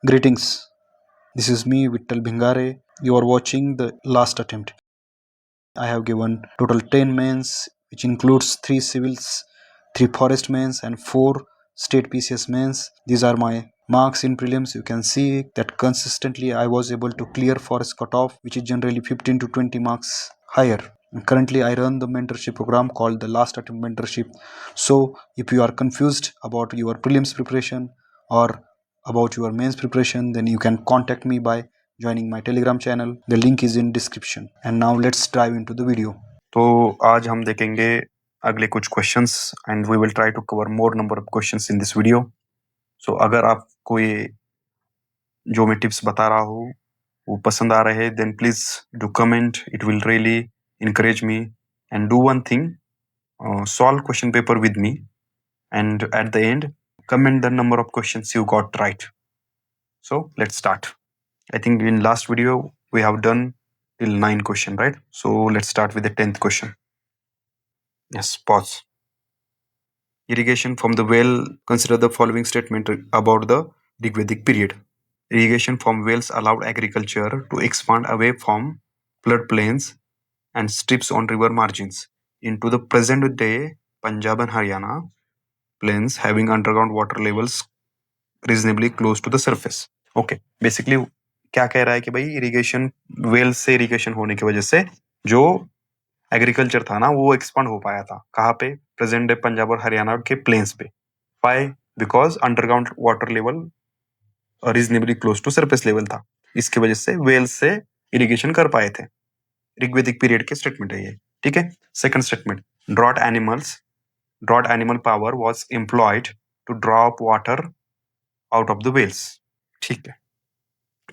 Greetings. This is me, Vittal Bhingare. You are watching the last attempt. I have given total 10 mains, which includes 3 civils, 3 forest mains, and 4 state PCS mains. These are my marks in prelims. You can see that consistently I was able to clear forest cutoff, which is generally 15 to 20 marks higher. And currently, I run the mentorship program called the Last Attempt Mentorship. So, if you are confused about your prelims preparation or about your mains preparation, then you can contact me by joining my Telegram channel. The link is in description. And now let's dive into the video. तो आज हम देखेंगे अगले कुछ questions and we will try to cover more number of questions in this video. So अगर आपको ये जो मैं टिप्स बता रहा हूँ वो पसंद आ रहे हैं then please do comment. It will really encourage me. And do one thing, solve question paper with me, and at the end comment the number of questions you got right. So let's start. I think in last video we have done till 9 question, right? So let's start with the 10th question. Yes, pause. Irrigation from the well. Consider the following statement about the Rigvedic period. Irrigation from wells allowed agriculture to expand away from floodplains and strips on river margins into the present day Punjab and Haryana plains having underground water levels reasonably close to the surface. Okay, basically क्या कह रहा है कि भाई irrigation well से irrigation होने की वजह से जो एग्रीकल्चर था ना वो एक्सपांड हो पाया था. कहाँ पे? प्रेजेंट डे पंजाब और हरियाणा के प्लेन्स पे. Why? Because underground water level reasonably close to surface level था. इसकी वजह से वेल से इरिगेशन कर पाए थे. ऋग्वेदिक पीरियड के स्टेटमेंट है ये. ठीक है. Second statement, draught animal power was employed to drop water out of the wells. ठीक है.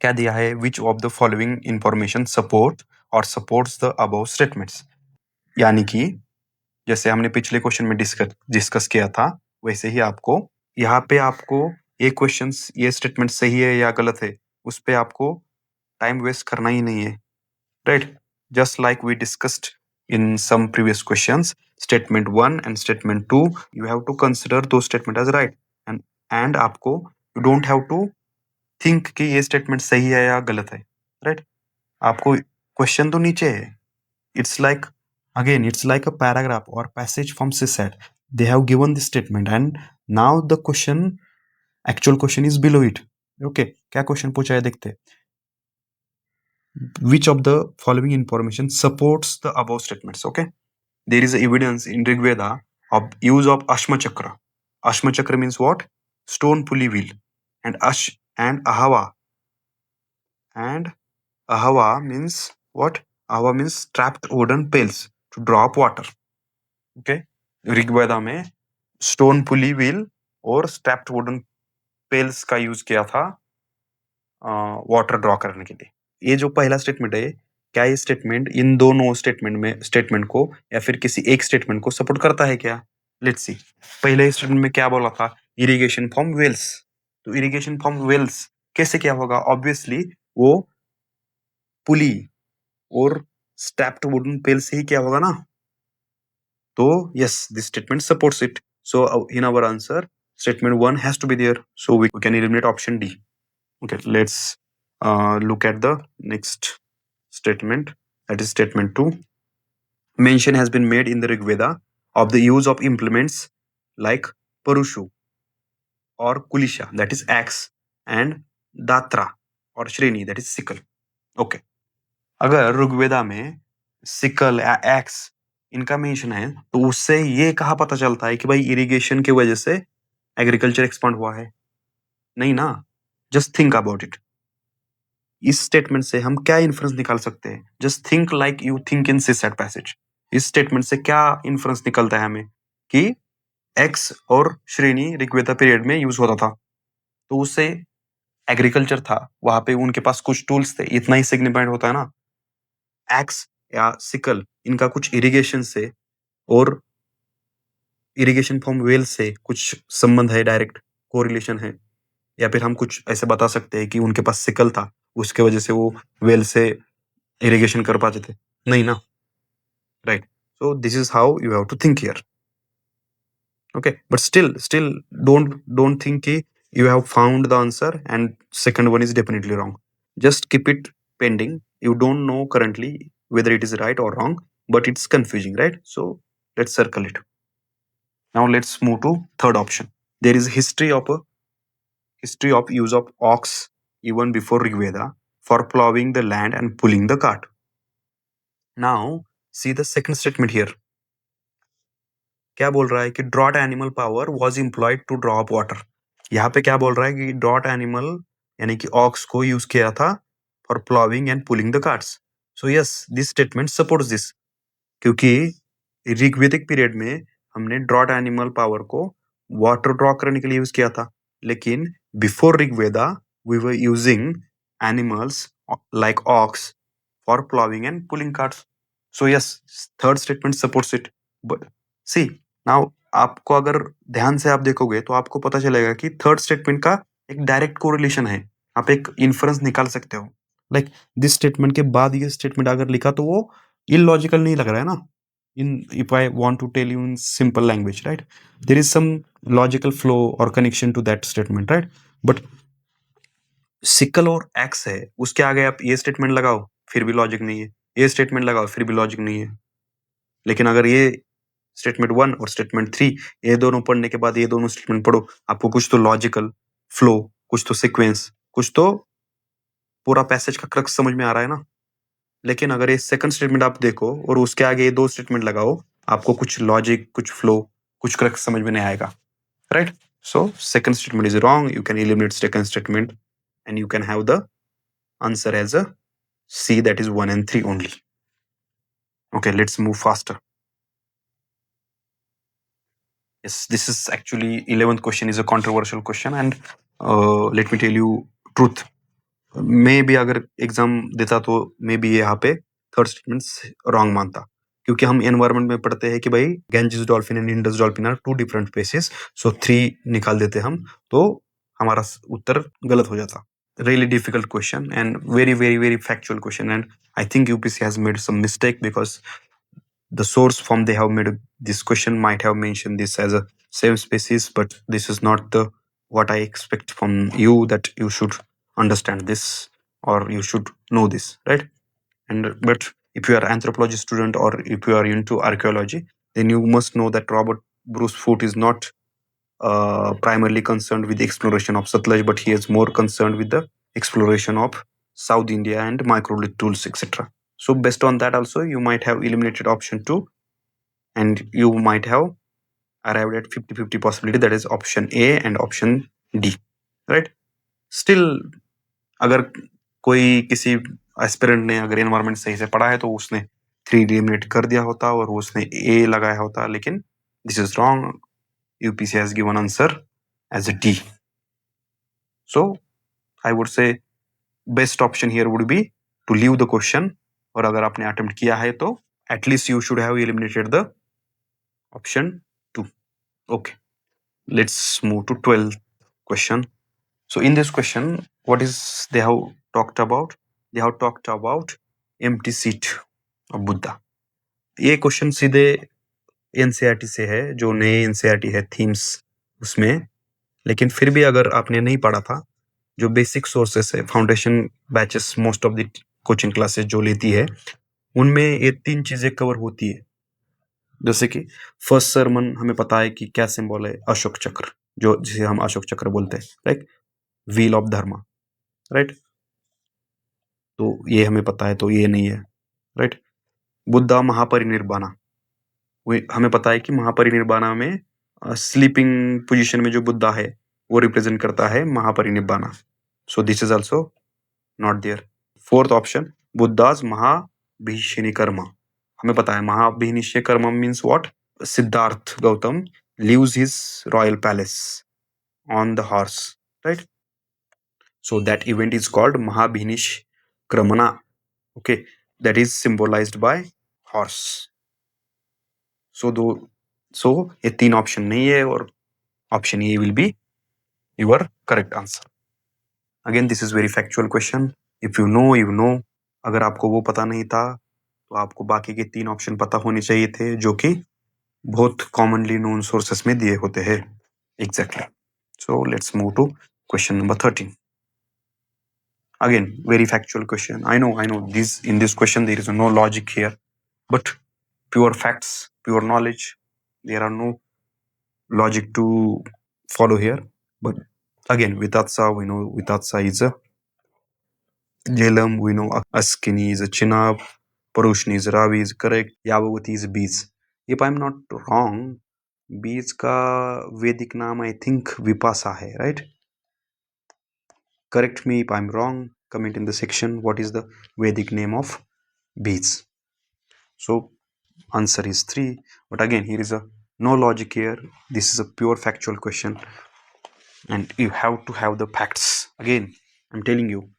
क्या दिया है? Which of the following information support और सपोर्ट्स द अबव स्टेटमेंट्स. यानी कि जैसे हमने पिछले क्वेश्चन में डिस्कस किया था वैसे ही आपको यहाँ पे आपको ये क्वेश्चन ये स्टेटमेंट सही है या गलत है उस पे आपको टाइम वेस्ट करना ही नहीं है. Right? Just like we discussed in some previous questions, statement 1 and statement 2, you have to consider those statement as right. And आपको you don't have to think कि ये statement सही है या गलत है. Right? आपको question तो नीचे है. It's like a paragraph or passage from CSAT. They have given this statement and now the actual question is below it. Okay, क्या question पूछा है देखते हैं. Which of the following information supports the above statements? Okay, there is evidence in Rig Veda of use of Ashma Chakra. Ashma Chakra means what? Stone pulley wheel. And Ahava. And Ahava means what? Ahava means strapped wooden pails to draw up water. Okay, Rig वेदा में stone पुली wheel और strapped wooden pails का use किया था water draw करने के लिए. ये जो पहला स्टेटमेंट है क्या ये स्टेटमेंट इन दोनों स्टेटमेंट को या फिर किसी एक स्टेटमेंट को सपोर्ट करता है क्या? Let's see. पहले स्टेटमेंट में क्या बोला था? Irrigation from wells. तो इरिगेशन फ्रॉम वेल्स कैसे क्या होगा? ऑब्वियसली वो पुली और स्ट्रैप्ड वुडन पेल से ही क्या होगा ना. तो yes, this statement supports it. So in our answer statement 1 has to be there, so we can eliminate option D. Okay, let's look at the next statement, that is statement 2. Mention has been made in the Rig Veda of the use of implements like Parushu or Kulisha, that is axe, and Datra or Shreni, that is sickle. Okay, अगर ऋग्वेदा में sickle या x इनका mention है तो उससे ये कहाँ पता चलता है कि भाई इरिगेशन की वजह से एग्रीकल्चर एक्सपांड हुआ है? नहीं ना. Just think about it. इस स्टेटमेंट से हम क्या इन्फ्रेंस निकाल सकते हैं? Just think like you think in CSAT passage. इस स्टेटमेंट से क्या इन्फ्रेंस निकलता है हमें कि एक्स और श्रेणी ऋग्वेदा पीरियड में यूज होता था तो उससे एग्रीकल्चर था वहां पे उनके पास कुछ टूल्स थे. इतना ही सिग्निफाइड होता है ना. एक्स या सिकल इनका कुछ इरिगेशन से और इरिगेशन फ्रॉम वेल से कुछ संबंध है, डायरेक्ट कोरिलेशन है. या फिर हम कुछ ऐसे बता सकते हैं कि उनके पास सिकल था उसके वजह से वो वेल से इरिगेशन कर पाते थे. नहीं ना. Right. So this is how you have to think here. Okay, but still don't think कि you have found the answer and second one is definitely wrong. Just keep it pending. You don't know currently whether it is right or wrong, but it's confusing, right? So let's circle it. Now let's move to third option. There is history of use of ox even before Rigveda for plowing the land and pulling the cart. Now see the second statement here. क्या बोल रहा है कि draught animal power was employed to draw up water. यहाँ पे क्या बोल रहा है कि ड्रॉट एनिमल यानी कि ऑक्स को यूज किया था for ploughing and pulling the carts. So yes this statement supports this, क्योंकि ऋग्वेदिक पीरियड में हमने ड्रॉट एनिमल पावर को वाटर ड्रॉ करने के लिए यूज किया था, लेकिन before Rigveda we were using animals like ox for ploughing and pulling carts. So yes third statement supports it. But see now आपको अगर ध्यान से आप देखोगे तो आपको पता चलेगा कि थर्ड स्टेटमेंट का एक डायरेक्ट कोरिलेशन है. आप एक इन्फरेंस निकाल सकते हो. लाइक दिस स्टेटमेंट के बाद ये स्टेटमेंट अगर लिखा तो वो इलॉजिकल नहीं लग रहा है ना. if I want to tell you in simple language, right, there is some logical flow or connection to that statement, right? But sickle और एक्स है, उसके आगे आप ये स्टेटमेंट लगाओ फिर भी लॉजिक नहीं है, ये स्टेटमेंट लगाओ फिर भी लॉजिक नहीं है. लेकिन अगर ये स्टेटमेंट 1 और स्टेटमेंट 3 ये दोनों पढ़ने के बाद ये दोनों स्टेटमेंट पढ़ो, आपको कुछ तो लॉजिकल फ्लो, कुछ तो सीक्वेंस, कुछ तो पूरा पैसेज का क्रक्स समझ में आ रहा है ना. लेकिन अगर ये सेकंड स्टेटमेंट आप देखो और उसके आगे ये दो स्टेटमेंट लगाओ, आपको कुछ लॉजिक, कुछ फ्लो, कुछ क्रक्स समझ में नहीं आएगा, right? So second statement is wrong. You can eliminate second statement and you can have the answer as a C, that is 1 and 3 only. Okay, let's move faster. Yes, this is actually 11th question is a controversial question and let me tell you truth. मैं भी अगर exam देता तो may be यहाँ पे third statement wrong मानता, क्योंकि हम एनवायरमेंट में पढ़ते हैं कि भाई Ganges dolphin and Indus dolphin are 2 different species. So 3 निकाल देते हम तो हमारा उत्तर गलत हो जाता. Really difficult question and very factual question, and I think UPC has made some mistake because the source form they have made this question might have mentioned this as a same species, but this is not the what I expect from you, that you should understand this or you should know this, right? And but if you are anthropology student or if you are into archaeology, then you must know that Robert Bruce Foote is not primarily concerned with the exploration of Satluj, but he is more concerned with the exploration of South India and microlith tools, etc. So based on that also, you might have eliminated option 2 and you might have arrived at 50-50 possibility, that is option A and option D, right? Still अगर कोई किसी aspirant ने अगर environment सही से पढ़ा है तो उसने 3 एलिमिनेट कर दिया होता और उसने A लगाया होता, लेकिन this is wrong. UPC has given answer as a D. So I would say best option here would be to leave the question, और अगर आपने attempt किया है तो at least you should have eliminated the option 2. Okay, let's move to 12th question. So in this question, what is they have talked about? They have talked about empty seat of Buddha. ये question सीधे NCERT से है, जो नए NCERT है themes उसमें. लेकिन फिर भी अगर आपने नहीं पढ़ा था, जो बेसिक सोर्सेस है, foundation batches most of the coaching classes जो लेती है, उनमें ये 3 चीजें कवर होती है. जैसे कि फर्स्ट सरमन हमें पता है कि क्या सिंबल है, अशोक चक्र, जो जिसे हम अशोक चक्र बोलते हैं, right? Wheel of Dharma, right? तो ये हमें पता है, तो ये नहीं है, राइट? बुद्धा महापरिनिर्वाणा, हमें पता है कि महापरिनिर्वाणा में स्लीपिंग पोजीशन में जो बुद्धा है वो रिप्रेजेंट करता है Mahaparinirvana. So this is also not there. Fourth option, Buddha's महाभिनिषेक कर्म, हमें पता है महाभिनिषेक कर्म means what? Siddhartha Gautam leaves his royal palace on the horse, right? So that event is called Mahabhinishkramana. Okay, that is symbolised by horse. So ये 3 ऑप्शन नहीं है और option A will be your correct answer. Again this is very factual question. If you know you no. अगर आपको वो पता नहीं था तो आपको बाकी के 3 ऑप्शन पता होने चाहिए थे, जो कि बहुत कॉमनली नोन सोर्सेस में दिए होते हैं. Exactly. So let's move to Question number 13. Again, very factual question. I know. In this question there is no logic here, but pure facts, pure knowledge. There are no logic to follow here. But again, Vitatsa, we know Vitatsa is a Jhelum, we know Askini is a Chenab, Parushni is Ravi is correct, Yavavati is Bees. If I'm not wrong, Bees का वैदिक नाम I think Vipasa है, right? Correct me if I'm wrong. Comment in the section what is the Vedic name of bees. So answer is 3. But again, here is a no logic here. This is a pure factual question, and you have to have the facts. Again, I'm telling you,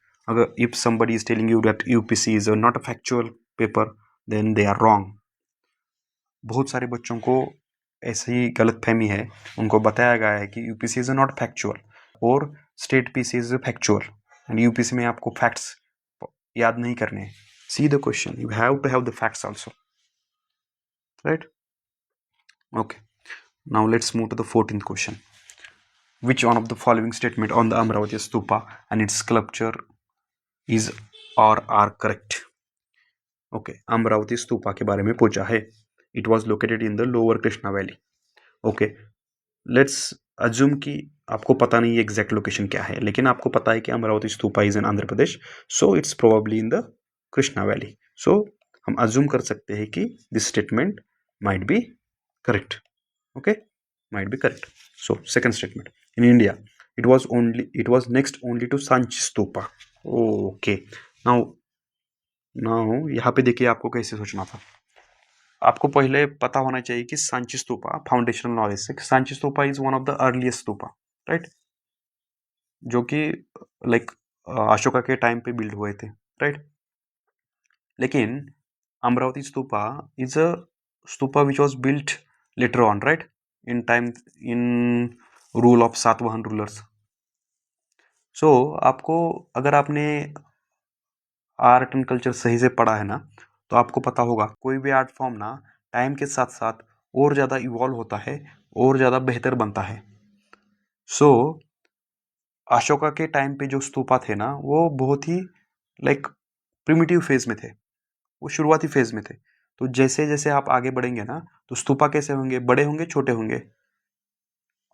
if somebody is telling you that UPC is not a factual paper, then they are wrong. बहुत सारे बच्चों को ऐसी गलतफहमी है, उनको बताया गया है कि यूपीसी इज नॉट फैक्चुअल और state PC is factual, and UPSC में आपको फैक्ट्स याद नहीं करने. See the question, you have to have the facts also, right? Okay, now let's move to the 14th क्वेश्चन. Which one of the following statement on the Amravati Stupa and its sculpture is or are correct? Okay, Amravati stupa के बारे में पूछा है. It was located in the lower Krishna valley. Okay, let's assume कि आपको पता नहीं है एग्जैक्ट लोकेशन क्या है, लेकिन आपको पता है कि Amaravati stupa is in Andhra Pradesh, so it's probably in the Krishna valley. So हम अज्यूम कर सकते हैं कि this statement might be correct. Okay, might be correct. So second statement, in India it was next only to Sanchi Stupa. Okay, now यहाँ पे देखिए आपको कैसे सोचना था. आपको पहले पता होना चाहिए कि सांची स्तूपा, फाउंडेशनल नॉलेज से, Sanchi stupa is one of the earliest stupa, right, जो कि लाइक अशोका के टाइम पे बिल्ड हुए थे, राइट. लेकिन Amaravati stupa is a stupa which was built later on, right, in time in rule of Satavahana rulers. So आपको, अगर आपने आर्ट एंड कल्चर सही से पढ़ा है ना, तो आपको पता होगा कोई भी आर्ट फॉर्म ना टाइम के साथ साथ और ज़्यादा इवॉल्व होता है और ज़्यादा बेहतर बनता है. सो अशोका के टाइम पे जो स्तूपा थे ना, वो बहुत ही लाइक प्रिमिटिव फेज में थे, वो शुरुआती फेज में थे. तो जैसे जैसे आप आगे बढ़ेंगे ना, तो स्तूपा कैसे होंगे, बड़े होंगे छोटे होंगे,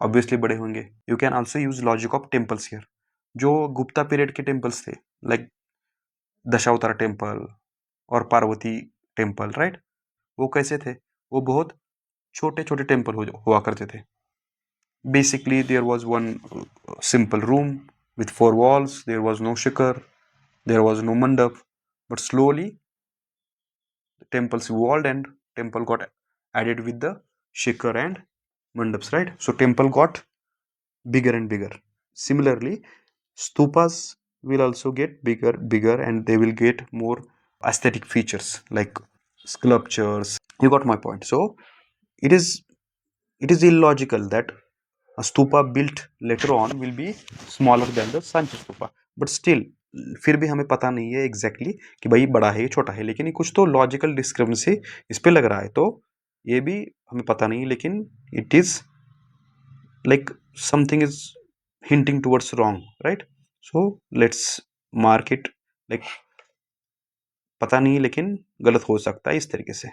ऑब्वियसली बड़े होंगे. You can also use logic of temples here. जो गुप्ता पीरियड के टेम्पल्स थे, लाइक दशावतार टेम्पल और पार्वती टेम्पल, राइट, वो कैसे थे, वो बहुत छोटे छोटे टेम्पल हुआ करते थे. Basically there was one simple room with 4 walls, there was no shikhar, there was no mandap, but slowly temples evolved and temple got added with the shikhar and mandaps, right? So temple got bigger and bigger. Similarly, stupas will also get bigger and they will get more aesthetic features like sculptures. You got my point. So it is illogical that a stupa built later on will be smaller than the Sanchi stupa, but still फिर भी हमें पता नहीं है exactly कि भाई बड़ा है छोटा है, लेकिन कुछ तो लॉजिकल डिस्क्रिपेंसी इस पे लग रहा है, तो ये भी हमें पता नहीं, लेकिन it is like something is hinting towards wrong, right. So let's mark it like पता नहीं लेकिन गलत हो सकता है इस तरीके से,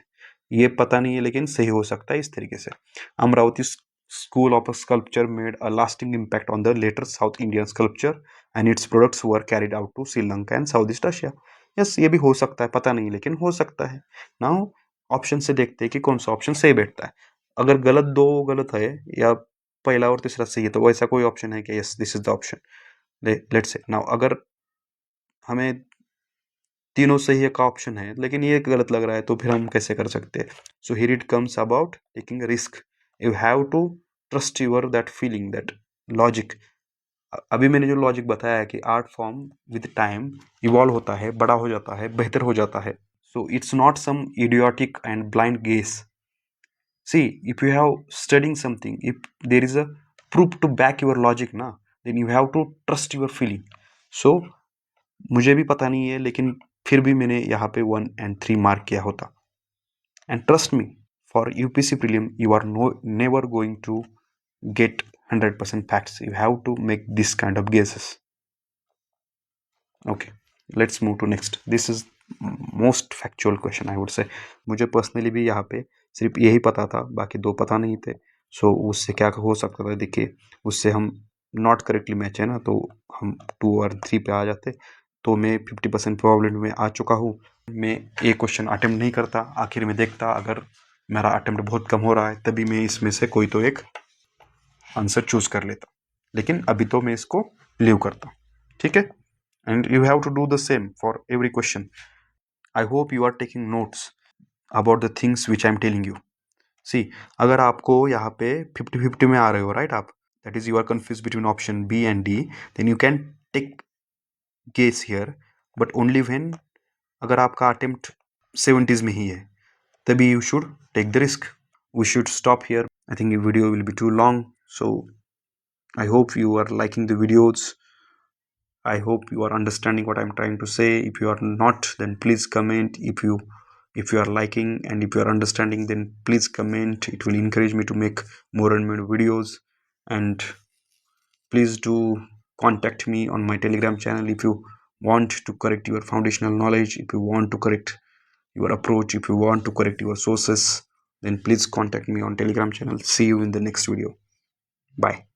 ये पता नहीं है लेकिन सही हो सकता है इस तरीके से. Amravati School of Sculpture made a lasting impact on the later South Indian sculpture and its products were carried out to Sri Lanka and Southeast Asia. Yes, ये भी हो सकता है, पता नहीं लेकिन हो सकता है. Now ऑप्शन से देखते हैं कि कौन सा ऑप्शन सही बैठता है. अगर दो गलत है या पहला और तीसरा सही है, तो वैसा कोई ऑप्शन है कि yes this is the option. Let's say now अगर हमें तीनों सही का ऑप्शन है लेकिन ये गलत लग रहा है, तो फिर हम कैसे कर सकते हैं. So here it comes about taking risk. You have to trust your that feeling, that logic. अभी मैंने जो लॉजिक बताया है कि art form with time evolve होता है, बड़ा हो जाता है, बेहतर हो जाता है. So it's not some idiotic and blind guess. See if you have studying something, if there is a proof to back your logic ना, then you have to trust your feeling. So मुझे भी पता नहीं है, लेकिन फिर भी मैंने यहाँ पे 1 and 3 मार्क किया होता. And trust me, for UPSC prelim you are never going to get 100% facts. You have to make this kind of guesses. Okay, let's move to next. This is most factual question, I would say. मुझे personally भी यहाँ पे सिर्फ यही पता था, बाकी दो पता नहीं थे. सो उससे क्या हो सकता था, देखिए उससे हम नॉट करेक्टली मैच है ना, तो हम 2 और 3 पे आ जाते. तो मैं 50% प्रोबेबिलिटी में आ चुका हूँ. मैं ये क्वेश्चन अटेम्प्ट नहीं करता, आखिर में देखता अगर मेरा अटेम्प्ट बहुत कम हो रहा है तभी मैं इसमें से कोई तो एक आंसर चूज कर लेता. लेकिन अभी तो मैं इसको लीव करता. ठीक है. And you have to do the same for every question. I hope you are taking notes about the things which I am telling you. See, अगर आपको यहाँ पे 50-50 में आ रहे हो, right, आप, that is you are confused between option B and D, then you can take guess here, but only when अगर आपका attempt 70s में ही है तभी you should take the risk. We should stop here. I think the video will be too long, so I hope you are liking the videos. I hope you are understanding what I'm trying to say. If you are not, then please comment. If you are liking and if you are understanding, then please comment. It will encourage me to make more and more videos. And please do contact me on my Telegram channel if you want to correct your foundational knowledge, if you want to correct your approach, if you want to correct your sources, then please contact me on Telegram channel. See you in the next video. Bye.